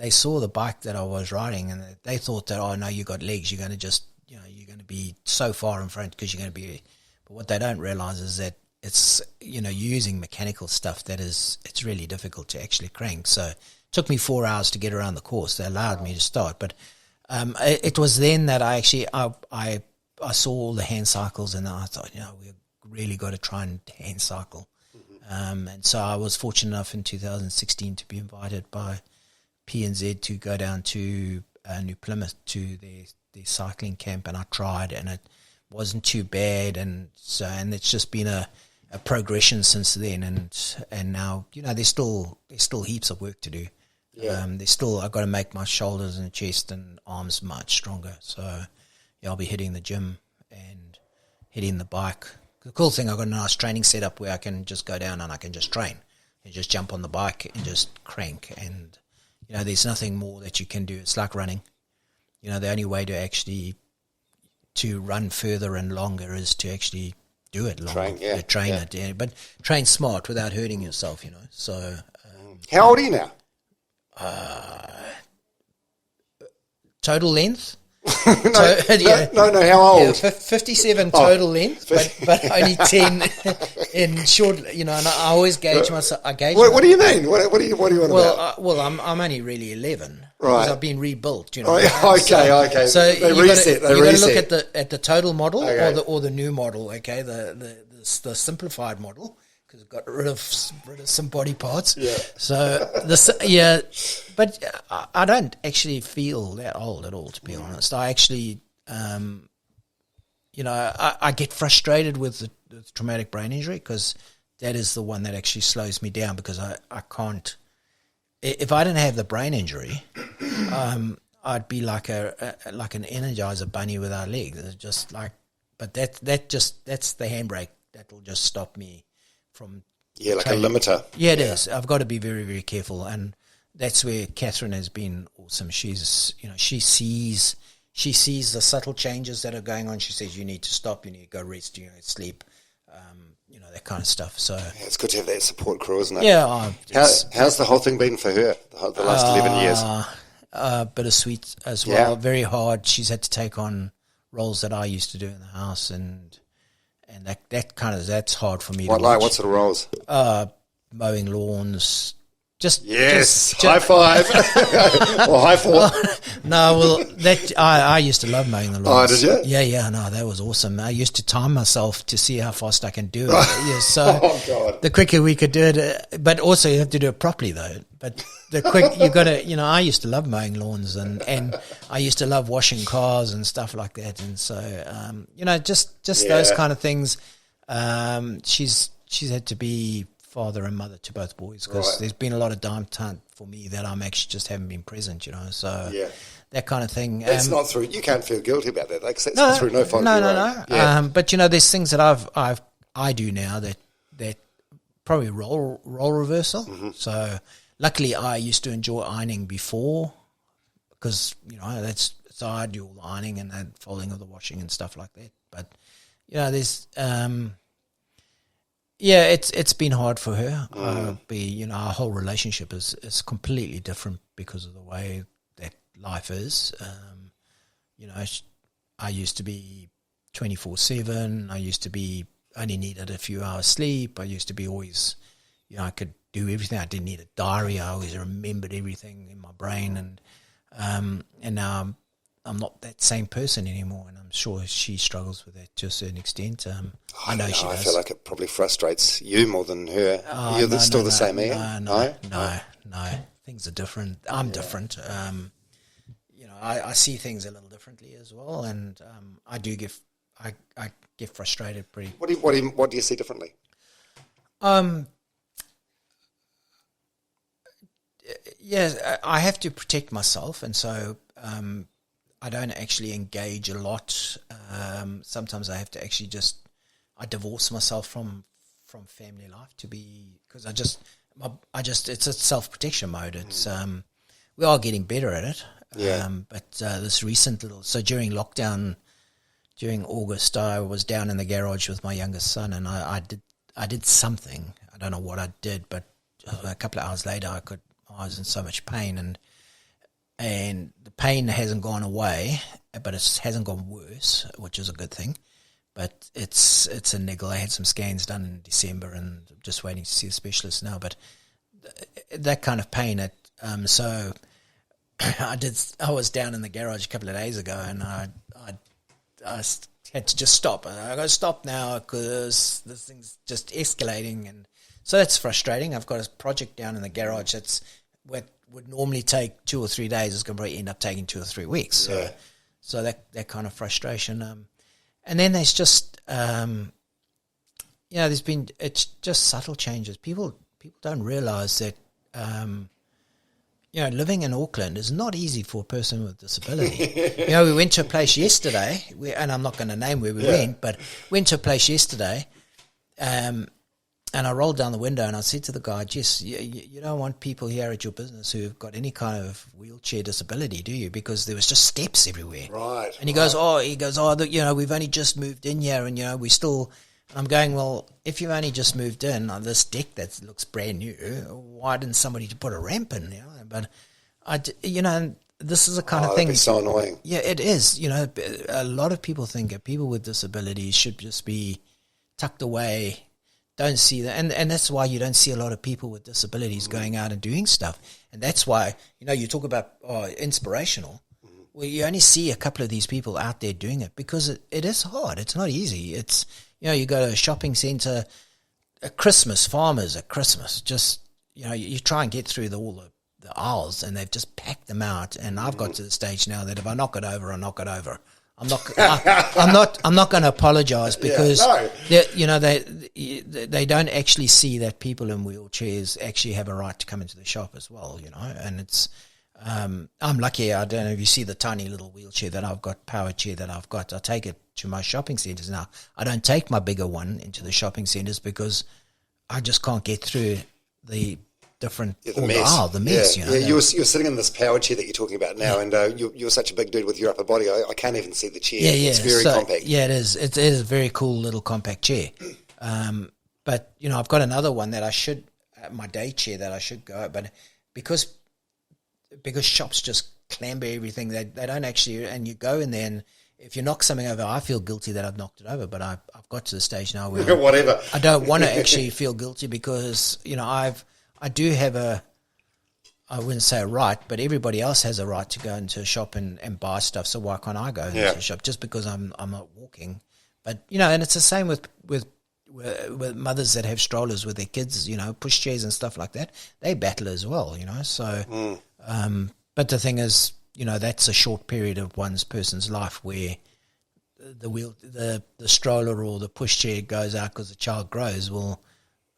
saw the bike that I was riding and they thought that, oh no, you got legs, you're going to just, you're going to be so far in front because you're going to be, but what they don't realize is that it's, you're using mechanical stuff it's really difficult to actually crank. So it took me 4 hours to get around the course. They allowed me to start, but it was then that I actually, I saw all the hand cycles and I thought, we're really got to try and hand cycle. And so I was fortunate enough in 2016 to be invited by P&Z to go down to New Plymouth to their cycling camp, and I tried and it wasn't too bad, and it's just been a a progression since then, and now there's still heaps of work to do. Yeah. I've got to make my shoulders and chest and arms much stronger. So I'll be hitting the gym and hitting the bike. The cool thing, I've got a nice training setup where I can just go down and I can just train and just jump on the bike and just crank. And there's nothing more that you can do. It's like running. The only way to run further and longer is to actually do it longer. Train it, yeah. But train smart without hurting yourself, So, how old are you now? Total length? No, how old? 57 total length, but only 10 in short, and I always gauge myself. What do you mean? What do you want about? Well, I'm only really 11. Right. Because I've been rebuilt, Okay. So they reset. You got to look at the total model okay. or the new model, okay? The simplified model, because I've got rid of some body parts. Yeah. So but I don't actually feel that old at all, to be honest. I actually, I get frustrated with the traumatic brain injury, because that is the one that actually slows me down, because I can't. If I didn't have the brain injury, I'd be like an Energizer bunny without legs. It's just like, but that's the handbrake that will just stop me from. Yeah, like a limiter. Yeah, it is. I've got to be very, very careful, and that's where Catherine has been awesome. She's, she sees the subtle changes that are going on. She says you need to stop, you need to go rest, sleep. That kind of stuff. So it's good to have that support crew, isn't it? Yeah. How's the whole thing been for her, the last 11 years? Bittersweet as well. Yeah. Very hard. She's had to take on roles that I used to do in the house, and that's hard for me. What sort of roles? Mowing lawns. High five or high four. I used to love mowing the lawns. Oh, did you? Yeah, no, that was awesome. I used to time myself to see how fast I can do it. So God. The quicker we could do it, but also you have to do it properly though. But the quick you got to, I used to love mowing lawns, and I used to love washing cars and stuff like that. And so, just those kind of things. She's had to be father and mother to both boys, because there's been a lot of downtime for me that I'm actually just haven't been present, so that kind of thing. That's not through, you can't feel guilty about that, that's through no fault. No. Yeah. But there's things that I do now that probably role reversal. Mm-hmm. So luckily I used to enjoy ironing before, because so I do all the ironing and then folding of the washing and stuff like that. But there's it's been hard for her. Our whole relationship is completely different because of the way that life is. I used to be 24/7. I used to be only needed a few hours sleep. I used to be always, I could do everything. I didn't need a diary. I always remembered everything in my brain, and now I'm not that same person anymore, and I'm sure she struggles with that to a certain extent. I know she does. I feel like it probably frustrates you more than her. You're still the same, are you? No. Things are different. I'm different. I see things a little differently as well, and I get frustrated pretty. What do you see differently? I have to protect myself, and so I don't actually engage a lot. Sometimes I have to actually I divorce myself from family life because it's a self-protection mode. It's we are getting better at it. But this recent during lockdown, during August, I was down in the garage with my youngest son, and I did something. I don't know what I did, but a couple of hours later, I was in so much pain, and the pain hasn't gone away, but it hasn't gone worse, which is a good thing. But it's a niggle. I had some scans done in December, and I'm just waiting to see a specialist now. But that kind of pain, so I was down in the garage a couple of days ago, and I had to just stop. I got to stop now because this thing's just escalating, and so that's frustrating. I've got a project down in the garage that's what would normally take 2 or 3 days is going to probably end up taking 2 or 3 weeks. So that kind of frustration. And then there's just it's just subtle changes. People don't realise that, living in Auckland is not easy for a person with disability. We went to a place yesterday, and I'm not going to name where we went, but went to a place yesterday, and I rolled down the window and I said to the guy, Jess, you don't want people here at your business who've got any kind of wheelchair disability, do you? Because there was just steps everywhere. Right. And he goes, we've only just moved in here and, we still... And I'm going, well, if you've only just moved in on this deck that looks brand new, why didn't somebody put a ramp in? But, this is the kind of thing... That'd be so annoying. Yeah, it is. A lot of people think that people with disabilities should just be tucked away, don't see that. And that's why you don't see a lot of people with disabilities going out and doing stuff. And that's why, you talk about inspirational. Well, you only see a couple of these people out there doing it because it is hard. It's not easy. It's, you go to a shopping centre at Christmas, farmers at Christmas, just, you try and get through all the aisles and they've just packed them out. And I've got to the stage now that if I knock it over, I knock it over. I'm not going to apologise because they don't actually see that people in wheelchairs actually have a right to come into the shop as well, and it's I'm lucky. I don't know if you see the tiny little wheelchair that I've got, power chair that I've got. I take it to my shopping centres now. I don't take my bigger one into the shopping centres because I just can't get through the different the mess. The mess. You're sitting in this power chair that you're talking about now, and you're such a big dude with your upper body. I can't even see the chair. It's very compact. Yeah, it is. It is a very cool little compact chair. But I've got another one that I should, my day chair that I should go, but because shops just clamber everything, they don't actually, and you go in there and if you knock something over, I feel guilty that I've knocked it over, but I've got to the stage now where whatever. I don't want to actually feel guilty because I do have I wouldn't say a right, but everybody else has a right to go into a shop and buy stuff. So why can't I go into a shop just because I'm not walking? But and it's the same with mothers that have strollers with their kids, pushchairs and stuff like that. They battle as well, So, but the thing is, that's a short period of person's life where the stroller or the pushchair goes out because the child grows. Well,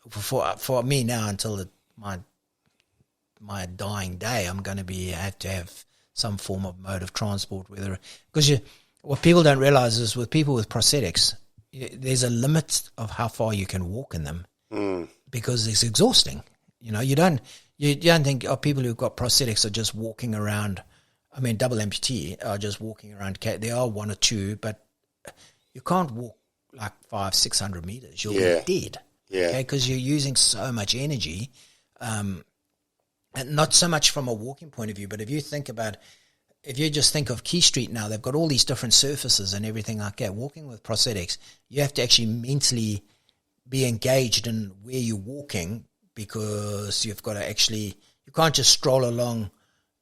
for me now until my dying day, I'm going to have to have some form of mode of transport. Because what people don't realise is with people with prosthetics, there's a limit of how far you can walk in them because it's exhausting. You don't think people who've got prosthetics are just walking around. I mean, double amputee are just walking around. There are one or two, but you can't walk like 500-600 meters. You'll be dead. Yeah. Okay, because you're using so much energy, and not so much from a walking point of view. But if you just think of Key Street now, they've got all these different surfaces and everything like that. Walking with prosthetics, you have to actually mentally be engaged in where you're walking because you've got to you can't just stroll along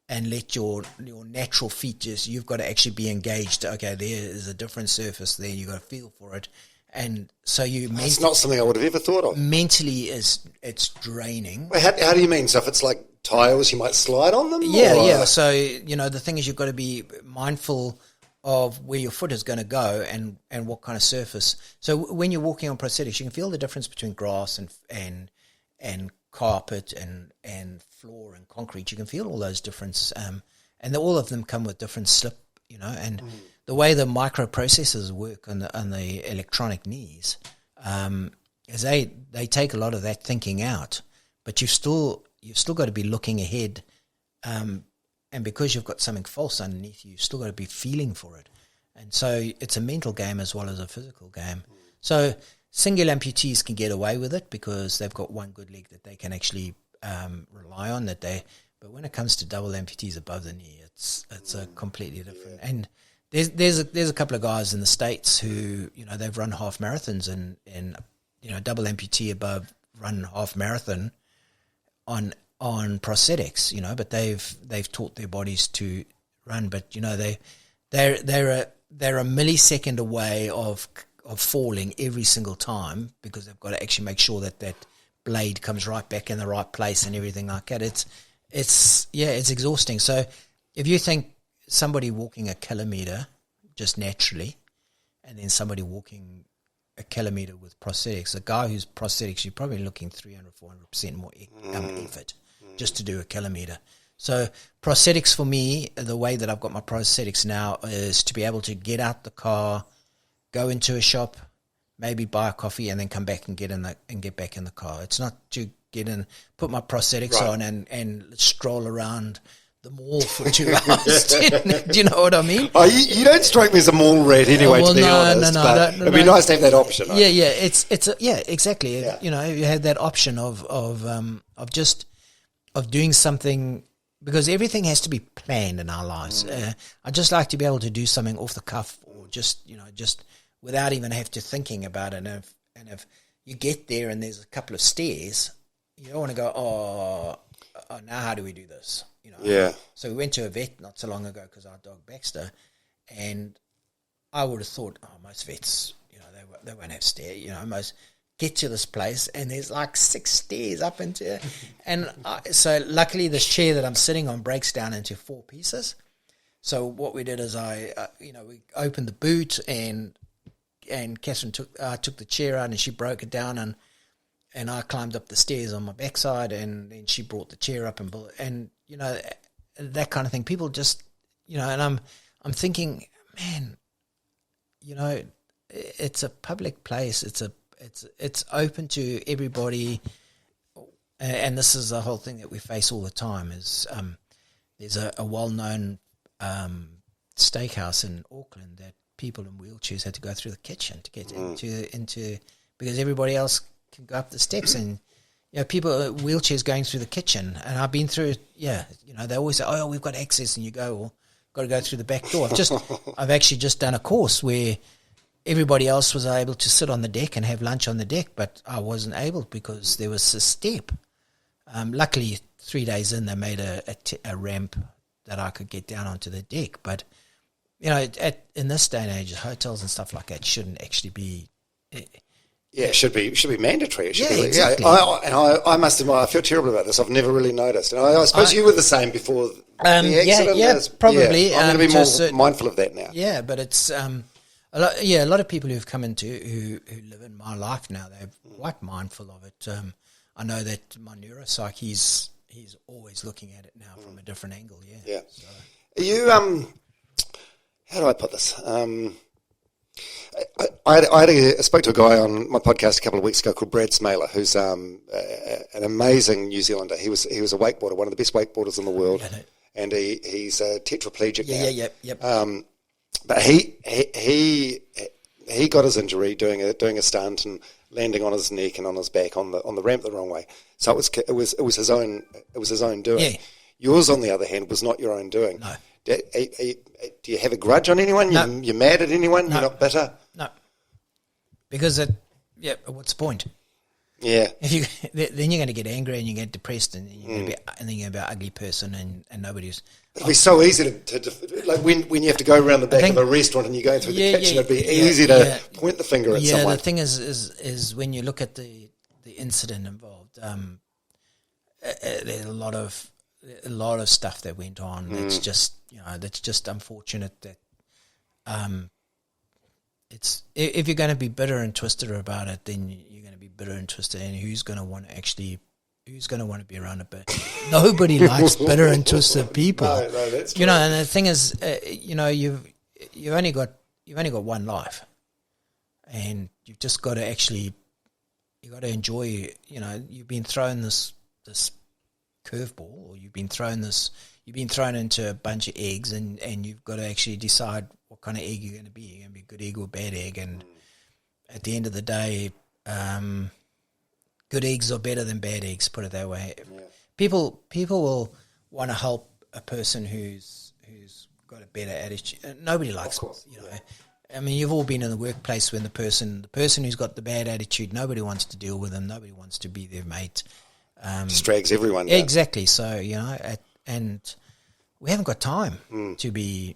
and let your natural feet you've got to actually be engaged. Okay, there is a different surface there. You've got to feel for it. And so it's not something I would have ever thought of. Mentally, it's draining. Wait, how do you mean? So if it's like tiles, you might slide on them? Yeah. So, the thing is you've got to be mindful of where your foot is going to go and what kind of surface. So when you're walking on prosthetics, you can feel the difference between grass and carpet and floor and concrete. You can feel all those differences. And all of them come with different slip, and the way the microprocessors work on the electronic knees, is they take a lot of that thinking out, but you've still got to be looking ahead, and because you've got something false underneath you've still got to be feeling for it, and so it's a mental game as well as a physical game. So single amputees can get away with it because they've got one good leg that they can actually rely on. But when it comes to double amputees above the knee, it's a completely different. And there's a couple of guys in the States who they've run half marathons and double amputee above run half marathon on prosthetics, but they've taught their bodies to run, but they're a millisecond away of falling every single time because they've got to actually make sure that blade comes right back in the right place and everything like that. It's exhausting. So if you think somebody walking a kilometer just naturally, and then somebody walking a kilometre with prosthetics. A guy who's prosthetics, you're probably looking 300-400% more effort just to do a kilometre. So prosthetics for me, the way that I've got my prosthetics now is to be able to get out the car, go into a shop, maybe buy a coffee, and then come back and get back in the car. It's not to get in, put my prosthetics on and stroll around the mall for 2 hours. Do you know what I mean? Oh, you don't strike me as a mall rat anyway, to be honest. No, but it'd be nice to have that option. Yeah, exactly. Yeah. You know, you have that option of doing something, because everything has to be planned in our lives. I just like to be able to do something off the cuff, or just without even have to thinking about it. And if you get there and there's a couple of stairs, you don't want to go, oh, now how do we do this? You know. Yeah. So we went to a vet not so long ago because our dog Baxter, and I would have thought, most vets, they won't have stairs. Most get to this place and there's like 6 stairs up into, and so luckily this chair that I'm sitting on breaks down into 4 pieces. So what we did is we opened the boot, and Catherine took the chair out and she broke it down, and I climbed up the stairs on my backside, and then she brought the chair up and that kind of thing. People just, and I'm thinking, man, it's a public place. It's open to everybody, and this is the whole thing that we face all the time. Is there's a well-known steakhouse in Auckland that people in wheelchairs had to go through the kitchen to get into because everybody else can go up the steps, and people wheelchairs going through the kitchen. And I've been through they always say, oh, we've got access, and you go, well, got to go through the back door. I've actually just done a course where everybody else was able to sit on the deck and have lunch on the deck, but I wasn't able because there was a step. Luckily 3 days in, they made a ramp that I could get down onto the deck. But in this day and age, hotels and stuff like that shouldn't actually be. Yeah, it should be mandatory. It should be. Exactly. I must admit, I feel terrible about this. I've never really noticed, and I suppose you were the same before the accident. Yeah, probably. I'm going to be more mindful of that now. Yeah, but it's a lot of people who've come into who live in my life now, they're quite mindful of it. I know that my neuropsych, he's always looking at it now from a different angle. Yeah. So. Are you how do I put this? I spoke to a guy on my podcast a couple of weeks ago called Brad Smaler, who's an amazing New Zealander. He was a wakeboarder, one of the best wakeboarders in the world, and he's a tetraplegic now. Yep. But he got his injury doing a stunt and landing on his neck and on his back on the ramp the wrong way. So it was his own doing. Yeah. Yours, on the other hand, was not your own doing. No. Do you have a grudge on anyone? No. You're mad at anyone? No. You're not bitter? No. Because what's the point? Yeah. Then you're going to get angry and you get depressed, and you're going to be an ugly person, and nobody's. It'd be so easy to like when you have to go around the back of a restaurant and you're going through the kitchen. It'd be easy to point the finger at someone. Yeah, the thing is when you look at the incident involved, there's a lot of stuff that went on. That's just unfortunate. That it's if you're going to be bitter and twisted about it, then you're going to be bitter and twisted. And who's going to want to be around it? But nobody likes bitter and twisted people. No, that's true. And the thing is, you've only got one life, and you've just got to enjoy. You've been thrown this curveball, or you've been thrown into a bunch of eggs, and you've got to actually decide what kind of egg you're going to be. You're going to be a good egg or a bad egg, and at the end of the day, good eggs are better than bad eggs. Put it that way. Yeah. People will want to help a person who's got a better attitude. Nobody likes, of course, I mean, you've all been in the workplace when the person who's got the bad attitude, nobody wants to deal with them. Nobody wants to be their mate. Just drags everyone down. Exactly. So, and we haven't got time to be,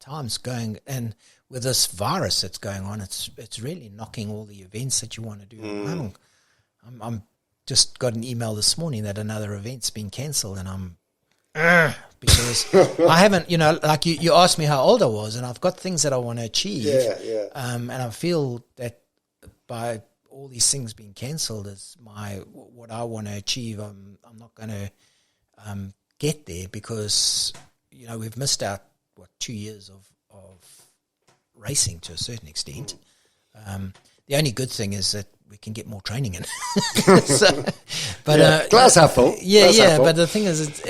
time's going, and with this virus that's going on, it's really knocking all the events that you want to do. I'm just got an email this morning that another event's been cancelled, and I'm because I haven't, like you asked me how old I was, and I've got things that I want to achieve. Yeah. And I feel that by all these things being cancelled is what I want to achieve. I'm not going to get there because we've missed out 2 years of racing to a certain extent. The only good thing is that we can get more training in. Glass half full. But the thing is,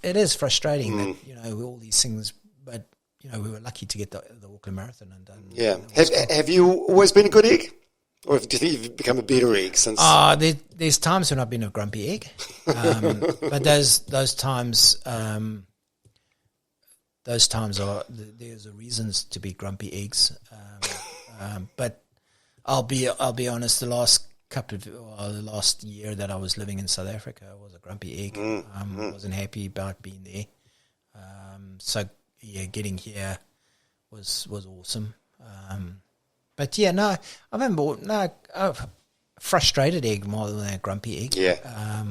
it is frustrating that all these things. But we were lucky to get the Auckland Marathon undone. Yeah. Have you always been a good egg, or do you think you've become a better egg since? There's times when I've been a grumpy egg, but those times. Those times there's reasons to be grumpy eggs, but I'll be honest. The last year that I was living in South Africa, I was a grumpy egg. I wasn't happy about being there. Getting here was awesome. But I remember a frustrated egg more than a grumpy egg. Yeah.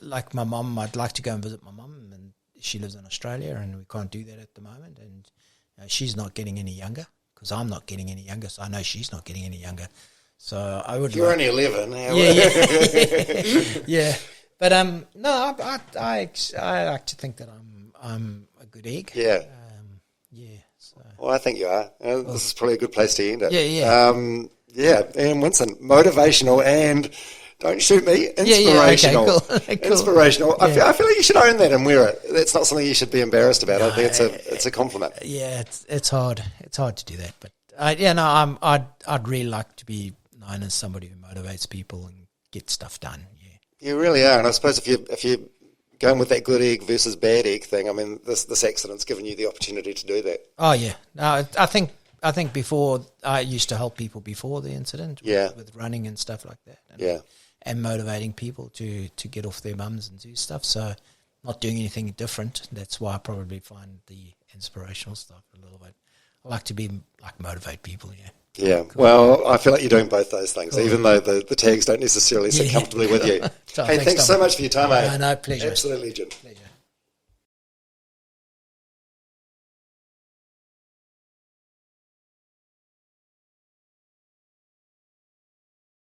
Like my mum, I'd like to go and visit my mum, and she lives in Australia, and we can't do that at the moment. And she's not getting any younger because I'm not getting any younger, so I know she's not getting any younger. So I would. You're only 11. Yeah. But no, I like to think that I'm a good egg. Yeah. So. Well, I think you are. This is probably a good place to end it. Yeah. And Winson, motivational and. Don't shoot me. Inspirational. Yeah, okay, cool. Inspirational. Yeah. I feel like you should own that and wear it. That's not something you should be embarrassed about. I think it's a compliment. Yeah, it's hard. It's hard to do that, but I'd really like to be known as somebody who motivates people and gets stuff done. Yeah, you really are. And I suppose if you're going with that good egg versus bad egg thing, I mean, this accident's given you the opportunity to do that. Oh yeah. No, I think before I used to help people before the incident. With running and stuff like that. And motivating people to get off their mums and do stuff. So not doing anything different. That's why I probably find the inspirational stuff a little bit. I like to motivate people, yeah. Yeah, cool. Well, I feel like you're doing both those things, even though the tags don't necessarily sit comfortably with you. Tom, hey, thanks so much for your time, mate. No, pleasure. Absolute legend. Pleasure.